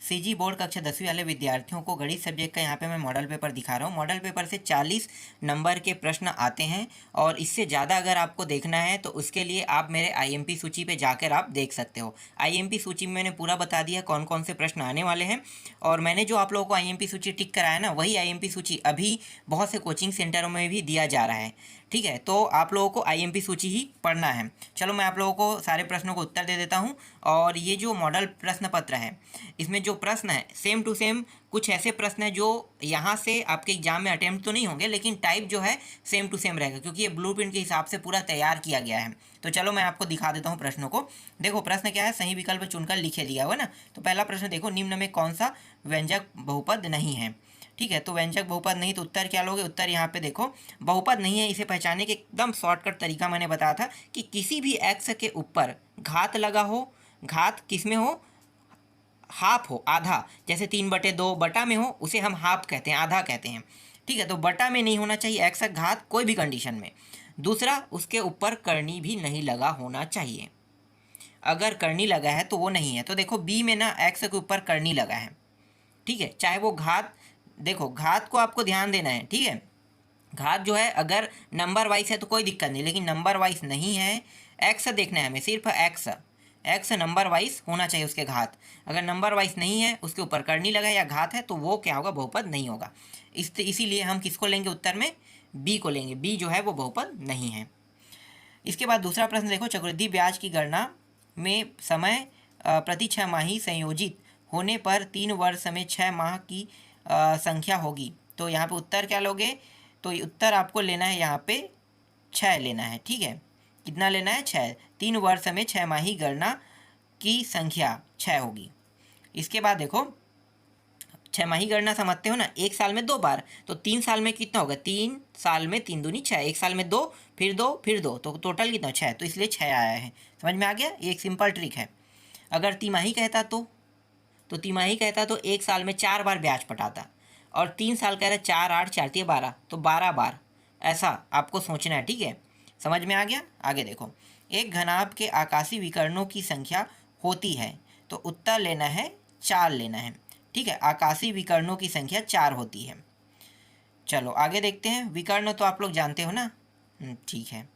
CG board कक्षा 10वीं वाले विद्यार्थियों को गणित सब्जेक्ट का यहाँ पे मैं मॉडल पेपर दिखा रहा हूँ। मॉडल पेपर से 40 नंबर के प्रश्न आते हैं और इससे ज़्यादा अगर आपको देखना है तो उसके लिए आप मेरे आईएमपी सूची पे जाकर आप देख सकते हो। आईएमपी सूची में मैंने पूरा बता दिया कौन कौन से प्रश्न आने वाले हैं और मैंने जो आप लोगों को आईएमपी सूची टिक कराया ना, वही आईएमपी सूची अभी बहुत से कोचिंग सेंटरों में भी दिया जा रहा है। ठीक है, तो आप लोगों को आईएमपी सूची ही पढ़ना है। चलो मैं आप लोगों को सारे प्रश्नों को उत्तर दे देता हूँ। और ये जो मॉडल प्रश्न पत्र है, इसमें जो प्रश्न है सेम टू सेम कुछ ऐसे प्रश्न हैं जो यहाँ से आपके एग्जाम में अटेम्प्ट तो नहीं होंगे, लेकिन टाइप जो है सेम टू सेम रहेगा, क्योंकि ये ब्लूप्रिंट के हिसाब से पूरा तैयार किया गया है। तो चलो मैं आपको दिखा देता हूँ प्रश्नों को। देखो प्रश्न क्या है, सही विकल्प चुनकर लिखे दिया हुआ ना। तो पहला प्रश्न देखो, निम्न में कौन सा व्यंजक बहुपद नहीं है। ठीक है, तो व्यंजक बहुपद नहीं, तो उत्तर क्या लोगे? उत्तर यहाँ पे देखो बहुपद नहीं है। इसे पहचानने के एकदम शॉर्टकट तरीका मैंने बताया था कि किसी भी एक्स के ऊपर घात लगा हो, घात किस में हो? हाफ हो, आधा। जैसे 3/2 बटा में हो, उसे हम हाफ कहते हैं, आधा कहते हैं। ठीक है, तो बटा में नहीं होना चाहिए एक्स का घात कोई भी कंडीशन में। दूसरा, उसके ऊपर करनी भी नहीं लगा होना चाहिए। अगर करनी लगा है तो वो नहीं है। तो देखो बी में ना एक्स के ऊपर करनी लगा है। ठीक है, चाहे वो घात, देखो घात को आपको ध्यान देना है। ठीक है, घात जो है अगर नंबर वाइज है तो कोई दिक्कत नहीं, लेकिन नंबर वाइज नहीं है, एक्स देखना है हमें, सिर्फ एक्स नंबर वाइज होना चाहिए उसके घात। अगर नंबर वाइज नहीं है, उसके ऊपर करनी लगा या घात है, तो वो क्या होगा? बहुपद नहीं होगा। इसीलिए हम किसको लेंगे उत्तर में? बी को लेंगे। बी जो है वो बहुपद नहीं है। इसके बाद दूसरा प्रश्न देखो, चक्रवृद्धि ब्याज की गणना में समय प्रति 6 माही संयोजित होने पर 3 वर्ष में 6 माह की संख्या होगी। तो यहाँ पे उत्तर क्या लोगे? तो उत्तर आपको लेना है यहाँ पे 6 लेना है। ठीक है, कितना लेना है? 6। 3 वर्ष में 6 माही गणना की संख्या 6 होगी। इसके बाद देखो 6 माही गणना समझते हो ना, एक साल में 2 बार, तो 3 साल में कितना होगा? 3 साल में 3 दूनी 6, एक साल में 2, फिर 2, फिर 2, तो टोटल कितना? 6। तो इसलिए 6 आया है। समझ में आ गया? ये एक सिंपल ट्रिक है। अगर तिमाही कहता तो तिमाही कहता तो एक साल में 4 बार ब्याज पटाता, और 3 साल कह रहा 4 8 4 3 12, तो 12 बार। ऐसा आपको सोचना है। ठीक है, समझ में आ गया? आगे देखो, एक घनाभ के आकाशीय विकर्णों की संख्या होती है, तो उत्तर लेना है 4 लेना है। ठीक है, आकाशीय विकर्णों की संख्या 4 होती है। चलो आगे देखते हैं। विकर्ण तो आप लोग जानते हो ना। ठीक है,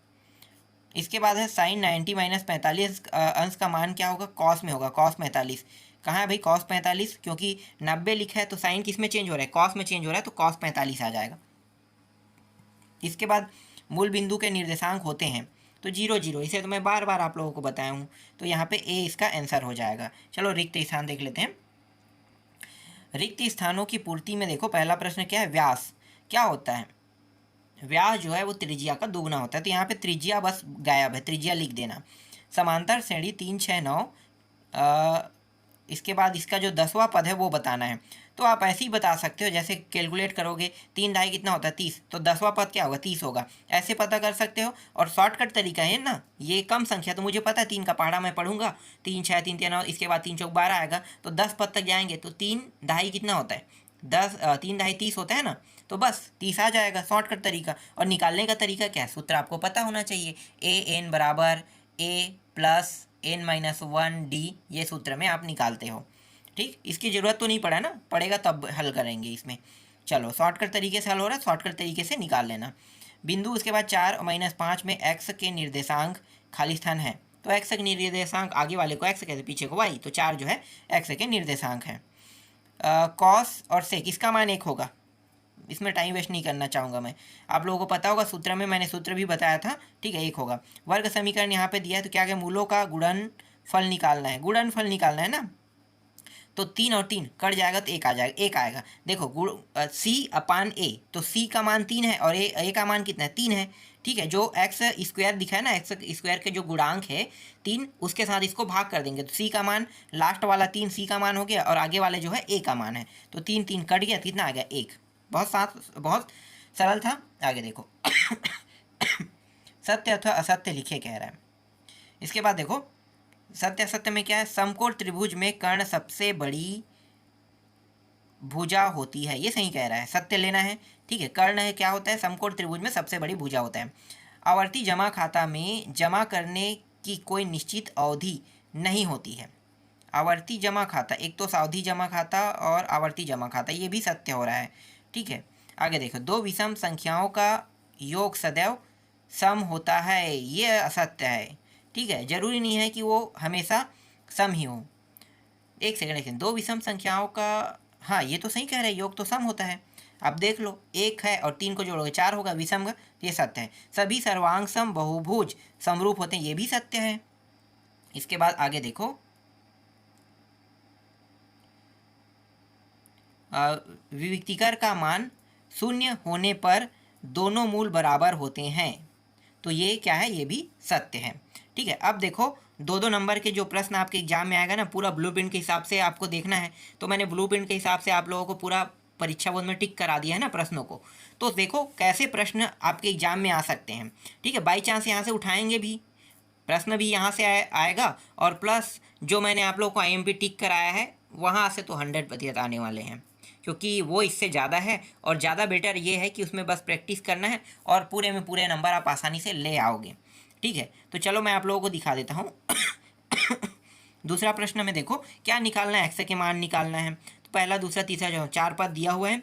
इसके बाद है साइन 90 - 45 अंश का मान क्या होगा? कॉस में होगा, कॉस 45। कहाँ है भाई कॉस 45? क्योंकि 90 लिखा है तो साइन किस में चेंज हो रहा है? कॉस में चेंज हो रहा है, तो कॉस 45 आ जाएगा। इसके बाद मूल बिंदु के निर्देशांक होते हैं, तो 0 0, इसे तो मैं बार बार आप लोगों को बताया हूँ, तो यहाँ पे ए इसका आंसर हो जाएगा। चलो रिक्त स्थान देख लेते हैं। रिक्त स्थानों की पूर्ति में देखो पहला प्रश्न क्या है? व्यास क्या होता है? व्यास जो है वो त्रिज्या का दुगना होता है, तो यहाँ पे त्रिज्या बस गायब है, त्रिज्या लिख देना। समांतर श्रेणी 3 6 9। इसके बाद इसका जो 10वां पद है वो बताना है। तो आप ऐसे ही बता सकते हो, जैसे कैलकुलेट करोगे 3 ढाई कितना होता है? 30, तो 10वां पद क्या होगा? 30 होगा। ऐसे पता कर सकते हो। और शॉर्टकट तरीका है ना, ये कम संख्या तो मुझे पता है, 3 का पहाड़ा मैं पढ़ूंगा, 3 6 3 3 9, इसके बाद 3 चौक 12 आएगा, तो 10 पद तक जाएंगे, तो 3 ढाई कितना होता है? 3 ढाई 30 होता है ना, तो बस 30 आ जाएगा। शॉर्टकट तरीका। और निकालने का तरीका क्या है? सूत्र आपको पता होना चाहिए, an बराबर a प्लस n - 1 d, ये सूत्र में आप निकालते हो। ठीक, इसकी ज़रूरत तो नहीं पड़ा ना, पड़ेगा तब हल करेंगे इसमें। चलो शॉर्टकट तरीके से हल हो रहा है, शॉर्टकट तरीके से निकाल लेना। बिंदु उसके बाद 4 - 5 में x के निर्देशांक खाली स्थान है, तो x के निर्देशांक आगे वाले को x कहते, पीछे को y, तो 4 जो है x के निर्देशांक है। कॉस और सेक इसका मान 1 होगा। इसमें टाइम वेस्ट नहीं करना चाहूँगा मैं, आप लोगों को पता होगा, सूत्र में मैंने सूत्र भी बताया था। ठीक है, 1 होगा। वर्ग समीकरण यहाँ पे दिया है, तो क्या क्या मूलों का गुणनफल निकालना है, गुणनफल निकालना है ना, तो 3 और 3 कट जाएगा तो 1 आ जाएगा, 1 आएगा। देखो C/A, तो C का मान 3 है और A का मान कितना है? 3 है। ठीक है, जो एक्स स्क्वायर दिखा है ना, एक्स स्क्वायर के जो गुणांक है 3, उसके साथ इसको भाग कर देंगे, तो C का मान, लास्ट वाला 3 C का मान हो गया, और आगे वाले जो है A का मान है, तो 3 3 कट गया, कितना आ गया? 1। बहुत सरल था। आगे देखो सत्य अथवा असत्य लिखे कह रहा है। इसके बाद देखो सत्य असत्य में क्या है? समकोण त्रिभुज में कर्ण सबसे बड़ी भुजा होती है, ये सही कह रहा है, सत्य लेना है। ठीक है, कर्ण है क्या होता है? समकोण त्रिभुज में सबसे बड़ी भुजा होता है। आवर्ती जमा खाता में जमा करने की कोई निश्चित अवधि नहीं होती है। आवर्ती जमा खाता, एक तो सावधि जमा खाता और आवर्ती जमा खाता, ये भी सत्य हो रहा है। ठीक है, आगे देखो, दो विषम संख्याओं का योग सदैव सम होता है, ये असत्य है। ठीक है, जरूरी नहीं है कि वो हमेशा सम ही हो। एक सेकंड, दो विषम संख्याओं का, हाँ ये तो सही कह रहे हैं, योग तो सम होता है। अब देख लो, एक है और तीन को जोड़ोगे चार होगा विषम का, ये सत्य है। सभी सर्वांग सम बहुभुज समरूप होते हैं, ये भी सत्य है। इसके बाद आगे देखो, विविक्तिकर का मान शून्य होने पर दोनों मूल बराबर होते हैं, तो ये क्या है, ये भी सत्य है। ठीक है, अब देखो दो दो नंबर के जो प्रश्न आपके एग्जाम में आएगा ना, पूरा ब्लूप्रिंट के हिसाब से आपको देखना है। तो मैंने ब्लूप्रिंट के हिसाब से आप लोगों को पूरा परीक्षा बोर्ड में टिक करा दिया है ना प्रश्नों को। तो देखो कैसे प्रश्न आपके एग्जाम में आ सकते हैं। ठीक है, बाई चांस यहाँ से उठाएंगे भी प्रश्न भी यहाँ से आएगा, और प्लस जो मैंने आप लोगों को IMP टिक कराया है वहाँ से तो 100% आने वाले हैं, क्योंकि वो इससे ज़्यादा है। और ज़्यादा बेटर ये है कि उसमें बस प्रैक्टिस करना है और पूरे में पूरे नंबर आप आसानी से ले आओगे। ठीक है, तो चलो मैं आप लोगों को दिखा देता हूँ। दूसरा प्रश्न में देखो क्या निकालना है, एक्स के मान निकालना है। तो पहला दूसरा तीसरा जो 4 पद दिया हुआ है,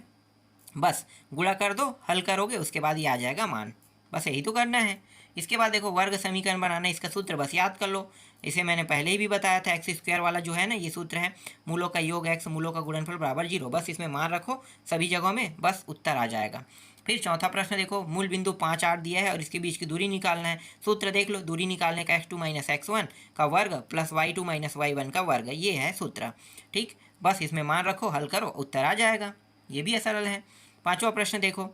बस गुणा कर दो, हल करोगे, उसके बाद ये आ जाएगा मान, बस यही तो करना है। इसके बाद देखो वर्ग समीकरण बनाना है, इसका सूत्र बस याद कर लो। इसे मैंने पहले ही भी बताया था, एक्स स्क्वायर वाला जो है ना, ये सूत्र है, मूलों का योग एक्स मूलों का गुणनफल बराबर 0। बस इसमें मान रखो सभी जगहों में, बस उत्तर आ जाएगा। फिर चौथा प्रश्न देखो, मूल बिंदु 5 8 दिया है और इसके बीच की दूरी निकालना है। सूत्र देख लो, दूरी निकालने का x2 - x1 का वर्ग प्लस y2 - y1 का वर्ग, ये है सूत्र। ठीक, बस इसमें मान रखो, हल करो, उत्तर आ जाएगा। ये भी सरल है। पांचवा प्रश्न देखो,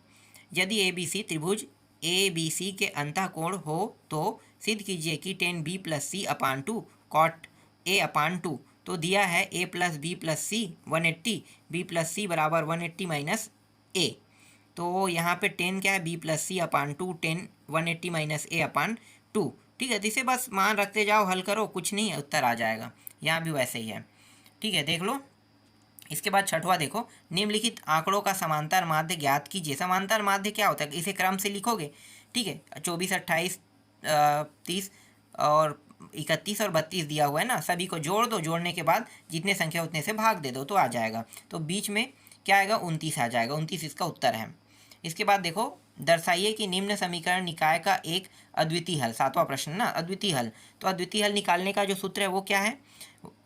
यदि ABC त्रिभुज ABC के अंतःकोण हो तो सिद्ध कीजिए कि tan B + C upon 2 cot A अपान 2। तो दिया है A + B + C 180, B + C बराबर 180 - A। तो यहाँ पे tan क्या है, B + C upon 2 tan 180 - A अपान 2। ठीक है, तो इसे बस मान रखते जाओ, हल करो, कुछ नहीं है, उत्तर आ जाएगा। यहाँ भी वैसे ही है। ठीक है, देख लो। इसके बाद छठवा देखो, निम्नलिखित आंकड़ों का समांतर माध्य ज्ञात कीजिए। समांतर माध्य क्या होता है, इसे क्रम से लिखोगे। ठीक है, 24 28 30 और 31 और 32 दिया हुआ है ना, सभी को जोड़ दो, जोड़ने के बाद जितने संख्या उतने से भाग दे दो तो आ जाएगा। तो बीच में क्या आएगा, 29 आ जाएगा, 29 इसका उत्तर है। इसके बाद देखो, दर्शाइए कि निम्न समीकरण निकाय का एक अद्वितीय हल। सातवां प्रश्न ना, अद्वितीय हल। तो अद्वितीय हल निकालने का जो सूत्र है वो क्या है,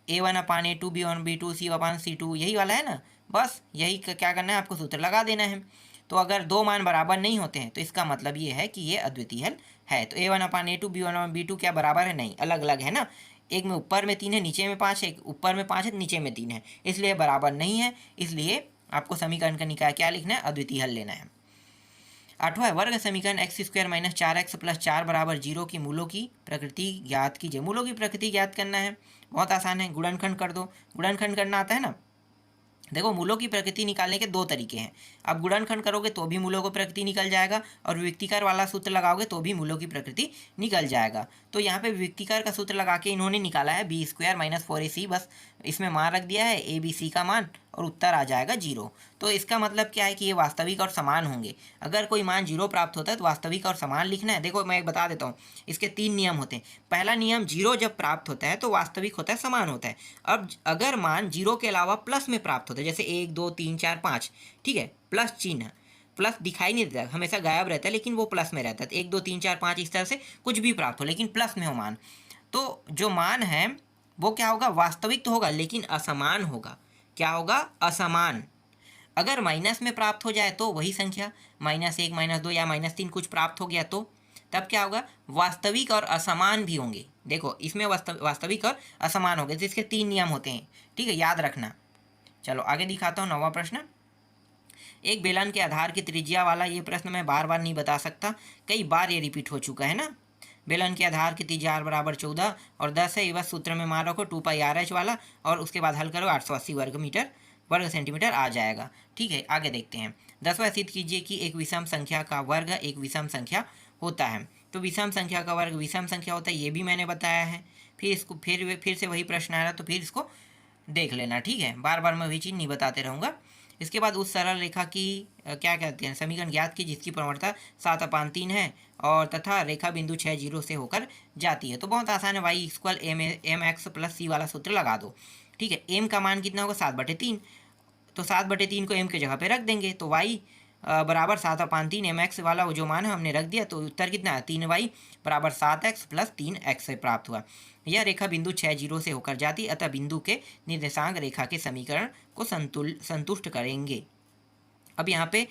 A1 अपान A2 B1 B2 C अपान C2, यही वाला है ना। बस यही क्या करना है, आपको सूत्र लगा देना है। तो अगर दो मान बराबर नहीं होते हैं तो इसका मतलब ये है कि ये अद्वितीय हल है। तो A1 अपान A2 B1 अपान B2 क्या बराबर है, नहीं, अलग अलग है ना। एक में ऊपर में 3 है, नीचे में 5 है, ऊपर में 5 है, नीचे में 3 है, इसलिए बराबर नहीं है। इसलिए आपको समीकरण का निकाय क्या लिखना है, अद्वितीय हल लेना है। आठवां, वर्ग समीकरण x² - 4x + 4 बराबर 0 की मूलों की प्रकृति ज्ञात कीजिए। मूलों की प्रकृति ज्ञात करना है, बहुत आसान है, गुणनखंड कर दो। गुणनखंड करना आता है ना। देखो, मूलों की प्रकृति निकालने के दो तरीके हैं। अब गुणनखंड करोगे तो भी मूलों की प्रकृति निकल जाएगा, और विविक्तिकर वाला सूत्र लगाओगे तो भी मूलों की प्रकृति निकल जाएगा। तो यहाँ पे विविक्तिकर का सूत्र लगा के इन्होंने निकाला है B² - 4AC, बस इसमें मान रख दिया है ABC का मान, और उत्तर आ जाएगा 0। तो इसका मतलब क्या है कि ये वास्तविक और समान होंगे। अगर कोई मान 0 प्राप्त होता है तो वास्तविक और समान लिखना है। देखो मैं एक बता देता हूँ, इसके 3 नियम होते हैं। पहला नियम, 0 जब प्राप्त होता है तो वास्तविक होता है, समान होता है। अब अगर मान 0 के अलावा प्लस में प्राप्त होता है, जैसे 1 2 3 4 5, ठीक है, प्लस चिन्ह, प्लस दिखाई नहीं देता, हमेशा गायब रहता है, लेकिन वो प्लस में रहता है। 1 2 3 4 5 इस तरह से कुछ भी प्राप्त हो, लेकिन प्लस में हो मान, तो जो मान है वो क्या होगा, वास्तविक तो होगा लेकिन असमान होगा। क्या होगा, असमान। अगर माइनस में प्राप्त हो जाए तो वही संख्या -1 -2 या -3 कुछ प्राप्त हो गया तो तब क्या होगा, वास्तविक और असमान भी होंगे। देखो इसमें वास्तविक और असमान होंगे, तो इसके 3 नियम होते हैं। ठीक है, याद रखना। चलो आगे दिखाता हूँ 9वां प्रश्न। एक बेलन के आधार की त्रिज्या वाला, ये प्रश्न मैं बार बार नहीं बता सकता, कई बार ये रिपीट हो चुका है ना। बेलन के आधार की त्रिज्या r बराबर 14 और 10 है, ये बस सूत्र में मान रखो 2πRh वाला, और उसके बाद हल करो 880 वर्ग सेंटीमीटर आ जाएगा। ठीक है, आगे देखते हैं। 10वां, सिद्ध कीजिए कि एक विषम संख्या का वर्ग एक विषम संख्या होता है। तो विषम संख्या का वर्ग विषम संख्या होता है, ये भी मैंने बताया है। फिर इसको फिर से वही प्रश्न आ रहा, तो फिर इसको देख लेना। ठीक है, बार बार मैं वही चीज़ नहीं बताते रहूँगा। इसके बाद उस सरल रेखा की क्या कहते हैं समीकरण ज्ञात की जिसकी प्रवणता 7/3 है और तथा रेखा बिंदु 6 0 से होकर जाती है। तो बहुत आसान है, Y equal M X plus C वाला सूत्र लगा दो। ठीक है, एम का मान कितना होगा 7/3, तो 7/3 को एम के जगह पे रख देंगे तो वाई बराबर 7/3 एम एक्स वाला वो जो मान है हमने रख दिया, तो उत्तर कितना है 3y बराबर 7x प्लस 3x से प्राप्त हुआ। यह रेखा बिंदु 6 0 से होकर जाती, अतः बिंदु के निर्देशांक रेखा के समीकरण को संतुष्ट करेंगे। अब यहाँ पे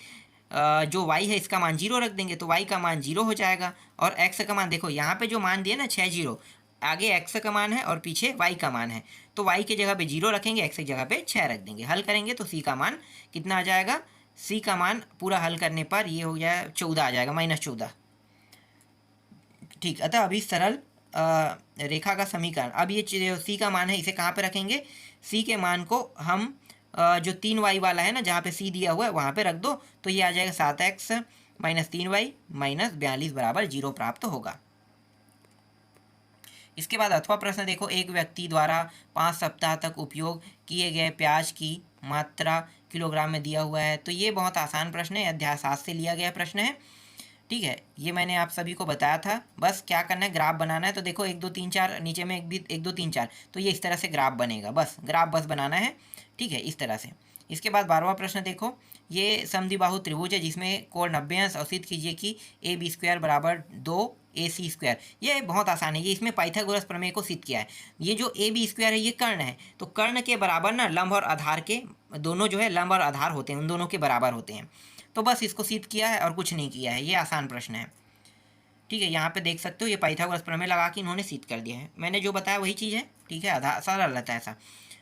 जो y है इसका मान 0 रख देंगे तो y का मान 0 हो जाएगा, और x का मान देखो यहाँ पे जो मान दिया ना 6 0, आगे x का मान है और पीछे y का मान है, तो y के जगह पे 0 रखेंगे, x की जगह पे 6 रख देंगे। हल करेंगे तो c का मान कितना आ जाएगा, c का मान पूरा हल करने पर ये हो गया 14 आ जाएगा, -14। ठीक, अतः अभी सरल रेखा का समीकरण, अब ये c का मान है इसे कहाँ पे रखेंगे, c के मान को हम जो 3y वाला है ना जहाँ पे c दिया हुआ है वहाँ पे रख दो, तो ये आ जाएगा 7x - 3y - 42 बराबर 0 प्राप्त होगा। इसके बाद अथवा प्रश्न देखो, एक व्यक्ति द्वारा 5 सप्ताह तक उपयोग किए गए प्याज की मात्रा किलोग्राम में दिया हुआ है। तो ये बहुत आसान प्रश्न है, अध्याय 7 से लिया गया प्रश्न है। ठीक है, ये मैंने आप सभी को बताया था, बस क्या करना है ग्राफ बनाना है। तो देखो 1 2 3 4 नीचे में 1 2 3 4, तो ये इस तरह से ग्राफ बनेगा, बस ग्राफ बस बनाना है। ठीक है, इस तरह से। इसके बाद 12वां प्रश्न देखो, ये समद्विबाहु त्रिभुज है जिसमें कोण 90 अंश, और सिद्ध कीजिए कि AB² बराबर 2AC²। ये बहुत आसान है, ये इसमें पाइथागोरस प्रमेय को सिद्ध किया है। ये जो AB² है ये कर्ण है, तो कर्ण के बराबर ना लंब और आधार के दोनों जो है लंब और आधार होते हैं, उन दोनों के बराबर होते हैं। तो बस इसको सिद्ध किया है और कुछ नहीं किया है, ये आसान प्रश्न है। ठीक है, यहाँ पे देख सकते हो ये पाइथागोरस प्रमेय लगा के इन्होंने सिद्ध कर दिया है, मैंने जो बताया वही चीज़ है। ठीक है, आधार सरल रहता है ऐसा।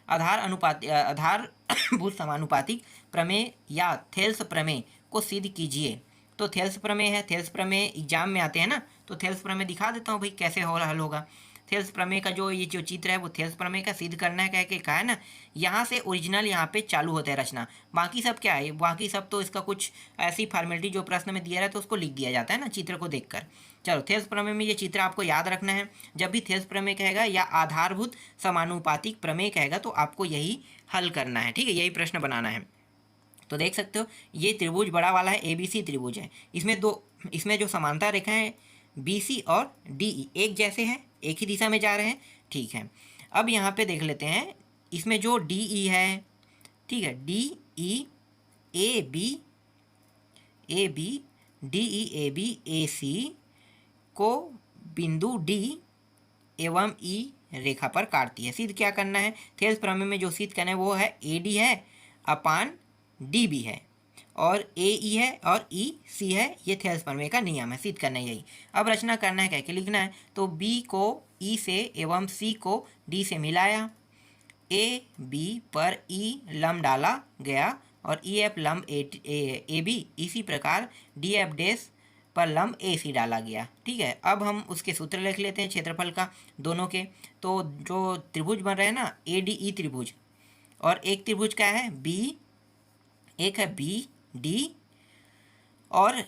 आधारभूत समानुपातिक प्रमेय या थेल्स प्रमेय को सिद्ध कीजिए। तो थेल्स प्रमेय है, थेल्स प्रमेय एग्जाम में आते हैं ना, तो थेल्स प्रमेय दिखा देता हूँ भाई कैसे हल होगा। थेल्स प्रमेय का जो ये जो चित्र है वो थेल्स प्रमेय का सिद्ध करना है, कह के कहा है ना, यहाँ से ओरिजिनल यहाँ पे चालू होता है रचना, बाकी सब क्या है, बाकी सब तो इसका कुछ ऐसी फॉर्मेलिटी जो प्रश्न में दिया है तो उसको लिख दिया जाता है ना चित्र को देखकर। चलो, थेल्स प्रमेय में ये चित्र आपको याद रखना है, जब भी थेल्स प्रमेय कहेगा या आधारभूत समानुपातिक प्रमेय कहेगा तो आपको यही हल करना है। ठीक है, यही प्रश्न बनाना है। तो देख सकते हो ये त्रिभुज बड़ा वाला है, ABC त्रिभुज है, इसमें जो समांतर रेखा है BC और DE एक जैसे हैं, एक ही दिशा में जा रहे हैं। ठीक है, अब यहाँ पे देख लेते हैं इसमें जो DE है, ठीक है, DE AB DE AB AC को बिंदु D एवं E रेखा पर काटती है। सिद्ध क्या करना है, थेल्स प्रमेय में जो सिद्ध करना है वो है AD है अपान DB है, और AE है और EC है, ये थेल्स प्रमेय का नियम है, सिद्ध करना है यही। अब रचना करना है, क्या लिखना है, तो B को E से एवं C को D से मिलाया, AB पर E लंब डाला गया और EF लंब AB, इसी प्रकार DF डैश पर लंब AC डाला गया। ठीक है, अब हम उसके सूत्र लिख लेते हैं क्षेत्रफल का दोनों के। तो जो त्रिभुज बन रहे हैं ना ADE त्रिभुज, और एक त्रिभुज क्या है एक है BD और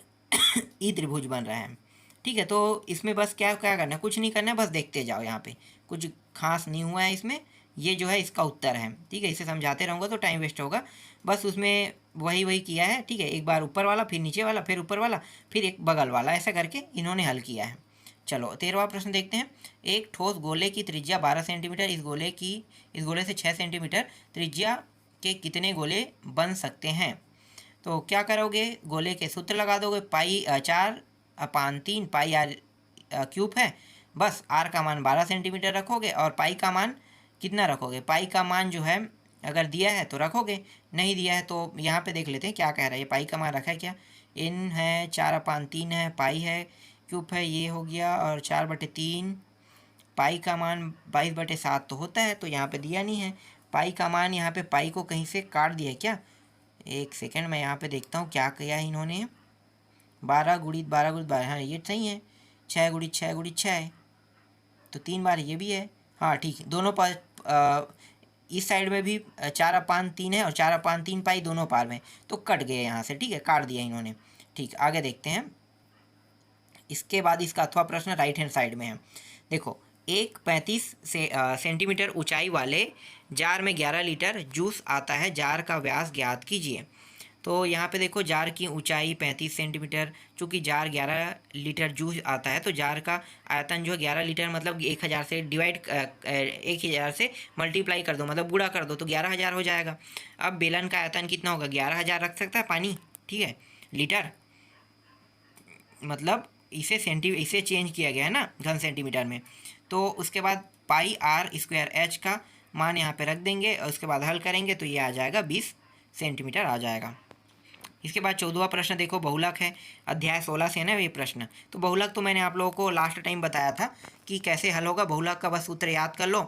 E त्रिभुज बन रहा है। ठीक है, तो इसमें बस क्या क्या करना है, कुछ नहीं करना है, बस देखते जाओ, यहाँ पे कुछ खास नहीं हुआ है इसमें, ये जो है इसका उत्तर है। ठीक है, इसे समझाते रहूँगा तो टाइम वेस्ट होगा, बस उसमें वही किया है। ठीक है, एक बार ऊपर वाला, फिर नीचे वाला, फिर ऊपर वाला, फिर एक बगल वाला, ऐसा करके इन्होंने हल किया है। चलो 13वां प्रश्न देखते हैं। एक ठोस गोले की त्रिज्या 12 सेंटीमीटर, इस गोले से 6 सेंटीमीटर त्रिज्या के कितने गोले बन सकते हैं। तो क्या करोगे, गोले के सूत्र लगा दोगे, पाई 4/3 पाई r क्यूब है, बस r का मान 12 सेंटीमीटर रखोगे और पाई का मान कितना रखोगे, पाई का मान जो है अगर दिया है तो रखोगे, नहीं दिया है तो यहाँ पे देख लेते हैं क्या कह रहा है। ये पाई का मान रखा है क्या, n है 4/3 है, पाई है क्यूब है, ये हो गया, और 4/3 पाई का मान 22/7 तो होता है, तो यहाँ पे दिया नहीं है। पाई का मान यहाँ पे पाई को कहीं से काट दिया है क्या, एक सेकेंड मैं यहाँ पे देखता हूँ क्या किया है इन्होंने। 12 गुणित 12, हाँ ये सही है, 6 गुणित 6 तो 3 बार ये भी है। हाँ ठीक है, दोनों पार इस साइड में भी 4/3 है और 4/3 पाई दोनों पार में, तो कट गए यहाँ से। ठीक है, काट दिया इन्होंने। ठीक, आगे देखते हैं। इसके बाद इसका अथवा प्रश्न राइट हैंड साइड में है। देखो, एक 35 सेंटीमीटर ऊंचाई वाले जार में 11 लीटर जूस आता है, जार का व्यास ज्ञात कीजिए। तो यहाँ पे देखो जार की ऊंचाई 35 सेंटीमीटर, चूँकि जार 11 लीटर जूस आता है तो जार का आयतन जो है 11 लीटर मतलब 1000 से डिवाइड 1000 से मल्टीप्लाई कर दो, मतलब गुणा कर दो तो 11,000 हो जाएगा। अब बेलन का आयतन कितना होगा, 11,000 रख सकता है पानी, ठीक है, लीटर, मतलब इसे चेंज किया गया है ना घन सेंटीमीटर में। तो उसके बाद पाई आर स्क्वायर एच का मान यहाँ पे रख देंगे और उसके बाद हल करेंगे तो ये आ जाएगा 20 सेंटीमीटर आ जाएगा। इसके बाद 14वां प्रश्न देखो, बहुलक है, अध्याय 16 से है ना ये प्रश्न। तो बहुलक तो मैंने आप लोगों को लास्ट टाइम बताया था कि कैसे हल होगा। बहुलक का बस सूत्र याद कर लो।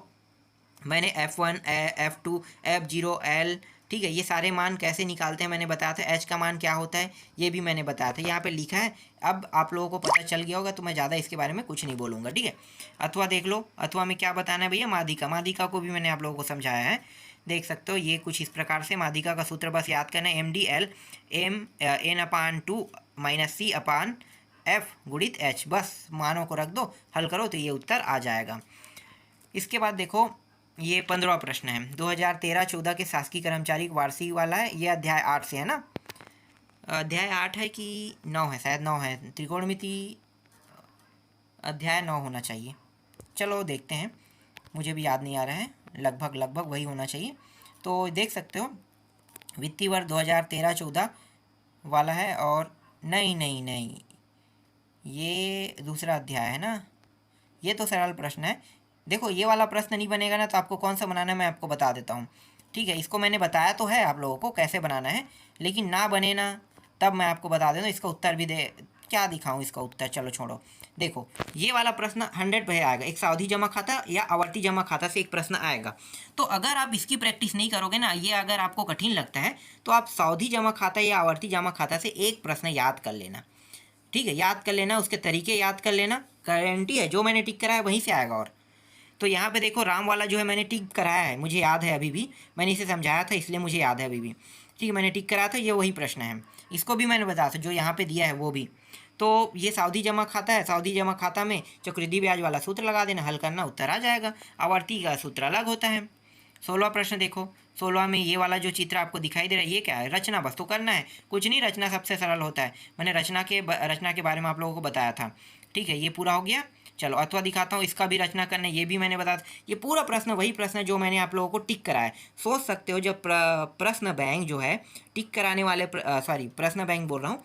मैंने F1 F2 F0 L, ठीक है, ये सारे मान कैसे निकालते हैं मैंने बताया था। H का मान क्या होता है ये भी मैंने बताया था, यहाँ पे लिखा है। अब आप लोगों को पता चल गया होगा तो मैं ज़्यादा इसके बारे में कुछ नहीं बोलूँगा, ठीक है। अथवा देख लो, अथवा में क्या बताना है भैया, माध्यिका, माध्यिका को भी मैंने आप लोगों को समझाया है, देख सकते हो। ये कुछ इस प्रकार से माध्यिका का सूत्र बस याद करना है, MdL n/2 - C/F गुणित H, बस मानों को रख दो, हल करो तो ये उत्तर आ जाएगा। इसके बाद देखो ये 15वां प्रश्न है, 2013-14 के शासकीय कर्मचारी वार्षिक वाला है, ये अध्याय 8 से है ना। अध्याय 8 है कि 9 है, शायद 9 है, त्रिकोणमिति अध्याय 9 होना चाहिए। चलो देखते हैं, मुझे भी याद नहीं आ रहा है, लगभग वही होना चाहिए। तो देख सकते हो वित्तीय वर्ष 2013-14 वाला है, और नहीं, ये दूसरा अध्याय है ना, ये तो सरल प्रश्न है। देखो ये वाला प्रश्न नहीं बनेगा ना तो आपको कौन सा बनाना है मैं आपको बता देता हूँ, ठीक है। इसको मैंने बताया तो है आप लोगों को कैसे बनाना है, लेकिन ना बने ना तब मैं आपको बता देता हूँ। इसका उत्तर भी दे, क्या दिखाऊँ इसका उत्तर, चलो छोड़ो। देखो ये वाला प्रश्न 100 पे आएगा, एक सावधि जमा खाता या आवर्ती जमा खाता से एक प्रश्न आएगा। तो अगर आप इसकी प्रैक्टिस नहीं करोगे ना, ये अगर आपको कठिन लगता है तो आप सावधि जमा खाता या आवर्ती जमा खाता से एक प्रश्न याद कर लेना, ठीक है, याद कर लेना, उसके तरीके याद कर लेना, गारंटी है जो मैंने टिक कराया वहीं से आएगा। और तो यहाँ पे देखो राम वाला जो है मैंने टिक कराया है, मुझे याद है, अभी भी मैंने इसे समझाया था इसलिए मुझे याद है अभी भी, ठीक है, मैंने टिक कराया था, ये वही प्रश्न है। इसको भी मैंने बताया था जो यहाँ पे दिया है वो भी। तो ये सावधि जमा खाता है, सावधि जमा खाता में चक्रवृद्धि ब्याज वाला सूत्र लगा देना, हल करना, उत्तर आ जाएगा। आवर्ती का सूत्र अलग होता है। 16वां प्रश्न देखो, 16 में ये वाला जो चित्र आपको दिखाई दे रहा है ये क्या है, रचना, बस तो करना है, कुछ नहीं, रचना सबसे सरल होता है। मैंने रचना के बारे में आप लोगों को बताया था, ठीक है, ये पूरा हो गया। चलो अथवा दिखाता हूँ, इसका भी रचना करना है, ये भी मैंने बताया। ये पूरा प्रश्न वही प्रश्न है जो मैंने आप लोगों को टिक कराया है। सोच सकते हो जब प्रश्न बैंक जो है टिक कराने वाले, सॉरी प्रश्न बैंक बोल रहा हूँ,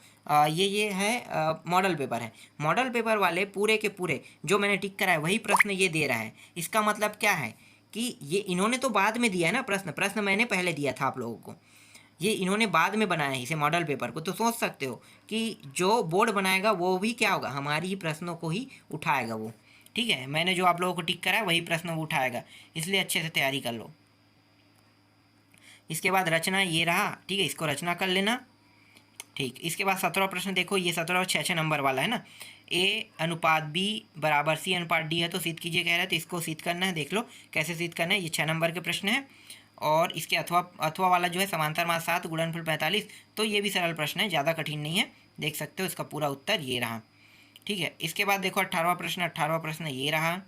ये है मॉडल पेपर है, मॉडल पेपर वाले पूरे के पूरे जो मैंने टिक कराया वही प्रश्न ये दे रहा है। इसका मतलब क्या है कि ये इन्होंने तो बाद में दिया है ना प्रश्न मैंने पहले दिया था आप लोगों को, ये इन्होंने बाद में बनाया है इसे मॉडल पेपर को। तो सोच सकते हो कि जो बोर्ड बनाएगा वो भी क्या होगा, हमारी ही प्रश्नों को ही उठाएगा वो, ठीक है। मैंने जो आप लोगों को टिक करा है वही प्रश्न वो उठाएगा, इसलिए अच्छे से तैयारी कर लो। इसके बाद रचना ये रहा, ठीक है, इसको रचना कर लेना, ठीक। इसके बाद 17वां प्रश्न देखो, ये 17 और 6 नंबर वाला है ना, A/B = C/D है, तो सिद्ध कीजिए कह रहा है, तो इसको सिद्ध करना है, देख लो कैसे सिद्ध करना है, ये 6 नंबर के प्रश्न है। और इसके अथवा वाला जो है समांतर मास 7 गुणनफल 45, तो ये भी सरल प्रश्न है, ज़्यादा कठिन नहीं है, देख सकते हो इसका पूरा उत्तर ये रहा, ठीक है। इसके बाद देखो 18वां प्रश्न ये रहा,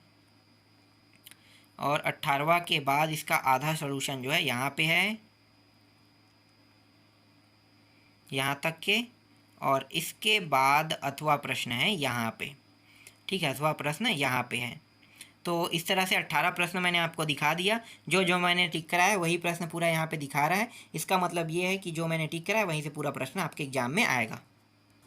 और 18वां के बाद इसका आधा सोल्यूशन जो है यहाँ पे है, यहाँ तक के, और इसके बाद अथवा प्रश्न है यहाँ पे, ठीक है, अथवा प्रश्न यहाँ पे है। तो इस तरह से 18 प्रश्न मैंने आपको दिखा दिया, जो मैंने टिक कराया है वही प्रश्न पूरा यहाँ पे दिखा रहा है। इसका मतलब ये है कि जो मैंने टिक कराया है वहीं से पूरा प्रश्न आपके एग्जाम में आएगा।